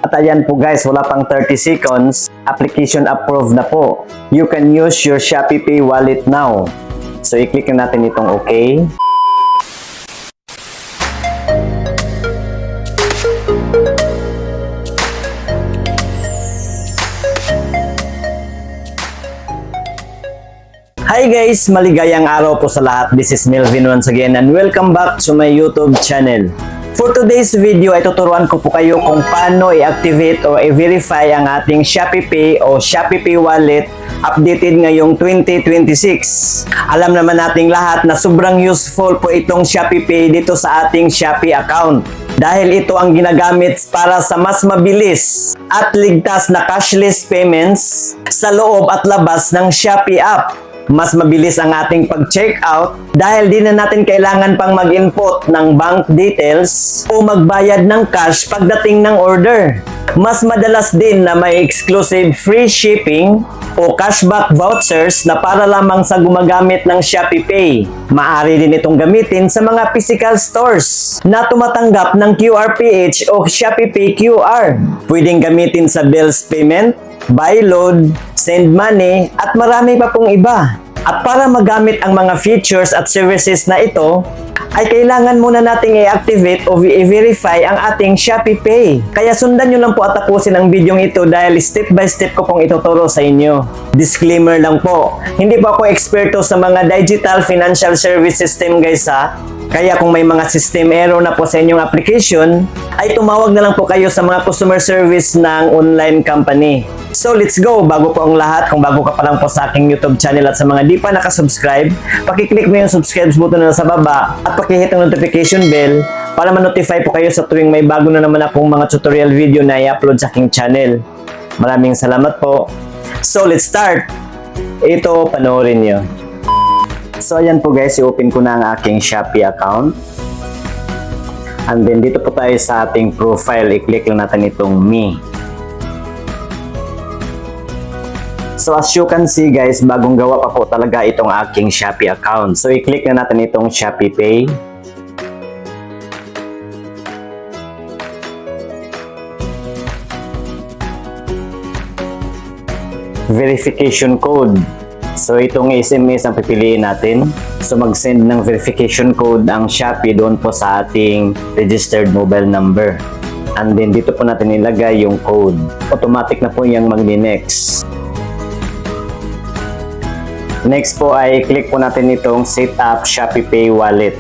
At ayan po guys, wala pang 30 seconds, application approved na po. You can use your Shopee Pay wallet now. So i-click na natin itong okay. Hi guys! Maligayang araw po sa lahat. This is Melvin once again and welcome back to my YouTube channel. For today's video ay tuturuan ko po kayo kung paano i-activate o i-verify ang ating Shopee Pay o Shopee Pay wallet updated ngayong 2026. Alam naman nating lahat na sobrang useful po itong Shopee Pay dito sa ating Shopee account. Dahil ito ang ginagamit para sa mas mabilis at ligtas na cashless payments sa loob at labas ng Shopee app. Mas mabilis ang ating pag-checkout dahil di na natin kailangan pang mag-input ng bank details o magbayad ng cash pagdating ng order. Mas madalas din na may exclusive free shipping o cashback vouchers na para lamang sa gumagamit ng Shopee Pay. Maaari din itong gamitin sa mga physical stores na tumatanggap ng QRPH o Shopee Pay QR. Pwedeng gamitin sa bills payment, buy load, send money, at marami pa pong iba. At para magamit ang mga features at services na ito, ay kailangan muna nating i-activate o i-verify ang ating Shopee Pay. Kaya sundan nyo lang po at tapusin ang video ito dahil step by step ko pong ituturo sa inyo. Disclaimer lang po, hindi po ako eksperto sa mga digital financial service system guys ha. Kaya kung may mga system error na po sa inyong application, ay tumawag na lang po kayo sa mga customer service ng online company. So let's go! Bago po ang lahat, kung bago ka pa lang po sa aking YouTube channel at sa mga di pa nakasubscribe, pakiclick mo yung subscribe button na nasa baba at pakihit ang notification bell para ma-notify po kayo sa tuwing may bago na naman akong mga tutorial video na i-upload sa aking channel. Maraming salamat po. So let's start! Ito, panoorin nyo. So ayan po guys, i-open ko na ang aking Shopee account. And then dito po tayo sa ating profile, i-click lang natin itong me. So as you can see guys, bagong gawa pa po talaga itong aking Shopee account. So i-click na natin itong Shopee Pay. Verification code. So itong SMS ang pipiliin natin. So mag-send ng verification code ang Shopee doon po sa ating registered mobile number. And then dito po natin ilagay yung code. Automatic na po yung magni-next. Next po ay click po natin itong set up Shopee Pay wallet.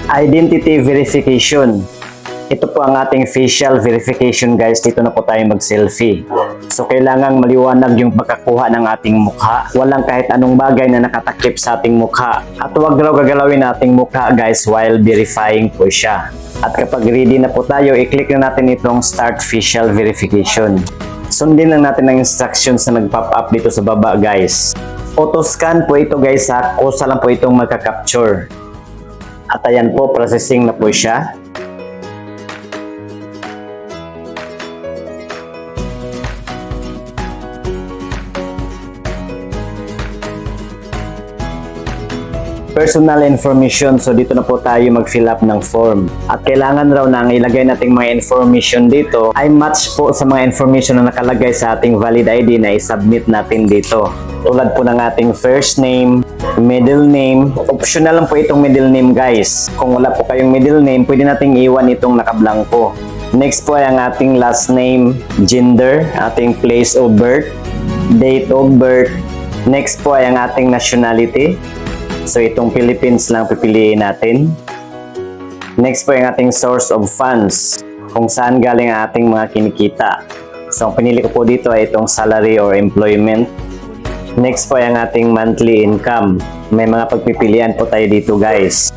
Identity verification. Ito po ang ating facial verification guys. Dito na po tayo mag-selfie. So kailangang maliwanag yung pagkakuha ng ating mukha. Walang kahit anong bagay na nakatakip sa ating mukha. At huwag raw gagalawin ating mukha guys while verifying po siya. At kapag ready na po tayo, i-click na natin itong start facial verification. Sundin lang natin ang instructions na nag-pop up dito sa baba guys. Auto scan po ito guys ha. Kusa lang po itong magka-capture. At ayan po, processing na po siya. Personal information. So dito na po tayo mag-fill up ng form. At kailangan raw na ang ilagay nating mga information dito ay match po sa mga information na nakalagay sa ating valid ID na i-submit natin dito. Tulad po ng ating first name, middle name. Optional lang po itong middle name guys. Kung wala po kayong middle name, pwede nating iwan itong nakablangko. Next po ay ang ating last name, gender, ating place of birth, date of birth. Next po ay ang ating nationality. So itong Philippines lang pipiliin natin. Next po yung ating source of funds, kung saan galing ang ating mga kinikita. So ang pinili ko po dito ay itong salary or employment. Next po ay ang ating monthly income. May mga pagpipilian po tayo dito guys.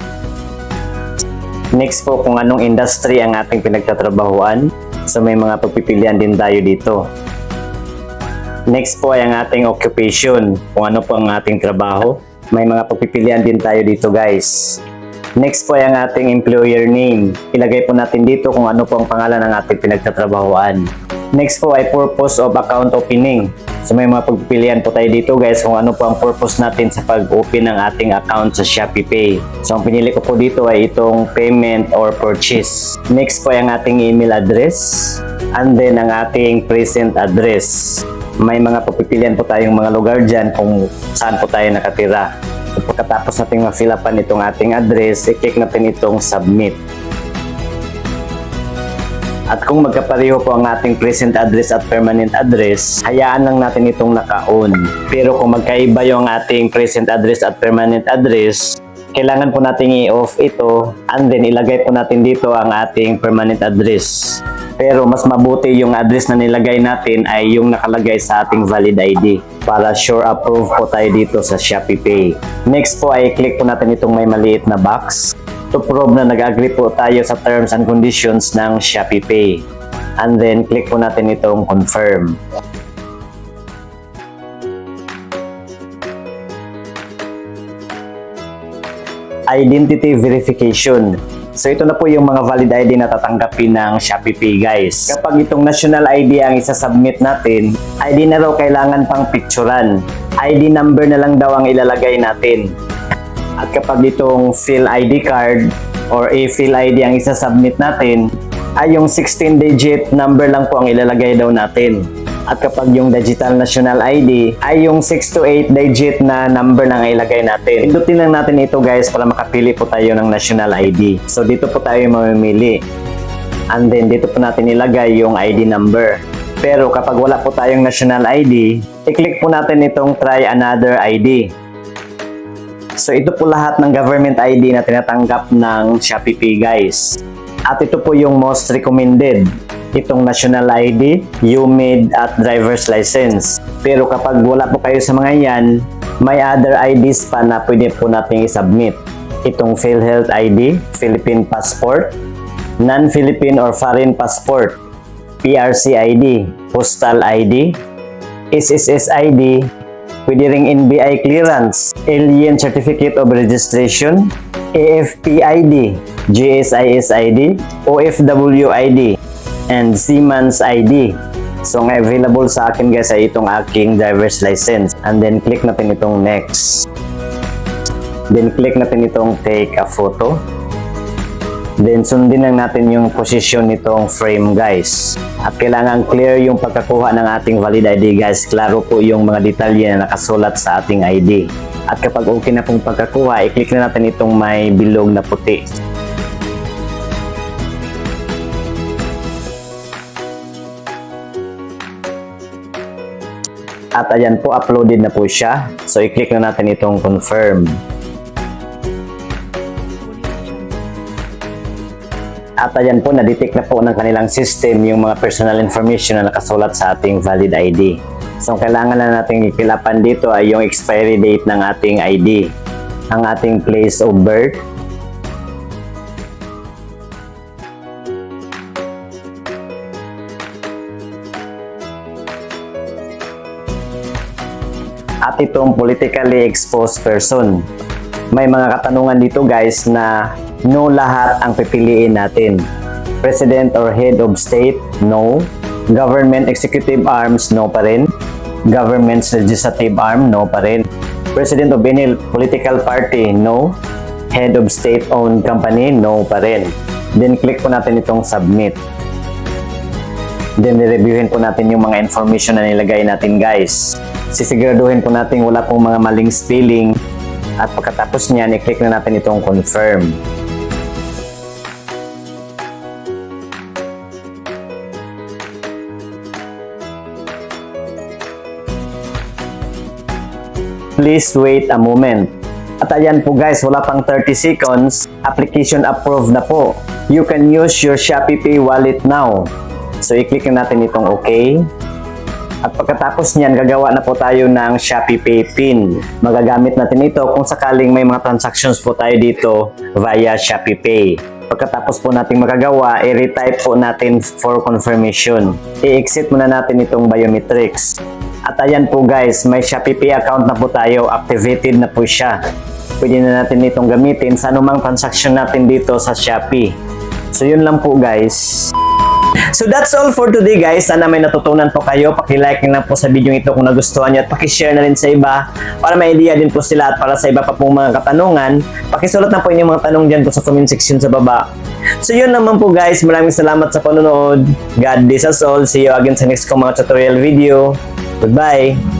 Next po kung anong industry ang ating pinagtatrabahuan. So may mga pagpipilian din tayo dito. Next po ay ang ating occupation, kung ano po ang ating trabaho. May mga pagpipilian din tayo dito guys. Next po ay ang ating employer name. Ilagay po natin dito kung ano po ang pangalan ng ating pinagtatrabahuan. Next po ay purpose of account opening. So may mga pagpipilian po tayo dito guys kung ano po ang purpose natin sa pag-open ng ating account sa Shopee Pay. So ang pinili ko po dito ay itong payment or purchase. Next po ay ang ating email address and then ang ating present address. May mga pagpipilian po tayong mga lugar dyan kung saan po tayo nakatira. So, pagkatapos natin ma-fill upan itong ating address, i-click natin itong submit. At kung magkapareho po ang ating present address at permanent address, hayaan lang natin itong naka-on. Pero kung magkaiba yung ating present address at permanent address, kailangan po natin i-off ito and then ilagay po natin dito ang ating permanent address. Pero mas mabuti yung address na nilagay natin ay yung nakalagay sa ating valid ID para sure approve po tayo dito sa Shopee Pay. Next po ay click po natin itong may maliit na box to prove na nag-agree po tayo sa terms and conditions ng Shopee Pay. And then click po natin itong confirm. Identity verification. So ito na po yung mga valid ID na tatanggapin ng Shopee Pay guys. Kapag itong national ID ang isa-submit natin, ID na raw kailangan pang picturean. ID number na lang daw ang ilalagay natin. At kapag itong fill ID card or a-fill ID ang isa-submit natin, ay yung 16-digit number lang po ang ilalagay daw natin. At kapag yung digital national ID, ay yung 6 to 8 digit na number lang ang ilagay natin. Pindutin lang natin ito guys para makapili po tayo ng national ID. So dito po tayo mamimili. And then dito po natin ilagay yung ID number. Pero kapag wala po tayong national ID, i-click po natin itong try another ID. So ito po lahat ng government ID na tinatanggap ng Shopee Pay guys. At ito po yung most recommended. Itong national ID, UMID at driver's license. Pero kapag wala po kayo sa mga yan, may other IDs pa na pwede po natin i-submit. Itong PhilHealth ID, Philippine Passport, Non-Philippine or Foreign Passport, PRC ID, Postal ID, SSS ID, pwede ring NBI clearance, Alien Certificate of Registration, AFP ID, GSIS ID, OFW ID, and Seaman's ID. So nga available sa akin guys ay itong aking driver's license. And then click natin itong next. Then click natin itong take a photo. Then sundin lang natin yung position nitong frame guys. At kailangan clear yung pagkakuha ng ating valid ID guys. Klaro po yung mga detalye na nakasulat sa ating ID. At kapag okay na pong pagkakuha, i-click na natin itong may bilog na puti. At ayan po, uploaded na po siya. So i-click na natin itong confirm. At ayan po, na-detect na po ng kanilang system yung mga personal information na nakasulat sa ating valid ID. So, kailangan na natin ikilapan dito ay yung expiry date ng ating ID, ang ating place of birth, at itong politically exposed person. May mga katanungan dito guys na no lahat ang pipiliin natin. President or head of state, no. Government executive arms, no pa rin. Government's legislative arm, no pa rin. President of any political party, no. Head of state-owned company, no pa rin. Then click po natin itong submit. Then reviewin po natin yung mga information na nilagay natin guys. Sisiguraduhin po natin wala pong mga maling spelling. At pagkatapos niyan, i-click na natin itong confirm. Please wait a moment. At ayan po guys, wala pang 30 seconds. Application approved na po. You can use your Shopee Pay wallet now. So i-click na natin itong OK. At pagkatapos niyan, gagawa na po tayo ng Shopee Pay PIN. Magagamit natin ito kung sakaling may mga transactions po tayo dito via Shopee Pay. Pagkatapos po natin magagawa, i-retype po natin for confirmation. I-exit muna natin itong biometrics. At ayan po guys, may Shopee Pay account na po tayo, activated na po siya. Pwede na natin itong gamitin sa anumang transaction natin dito sa Shopee. So yun lang po guys. So that's all for today guys. Sana may natutunan po kayo. Paki-like na lang po sa video ito kung nagustuhan nyo at paki-share na rin sa iba para may idea din po sila at para sa iba pa pong mga katanungan. Pakisulat na po inyong mga tanong dyan po sa comment section sa baba. So yun naman po guys. Maraming salamat sa panonood. God bless us all. See you again sa next kong mga tutorial video. Goodbye!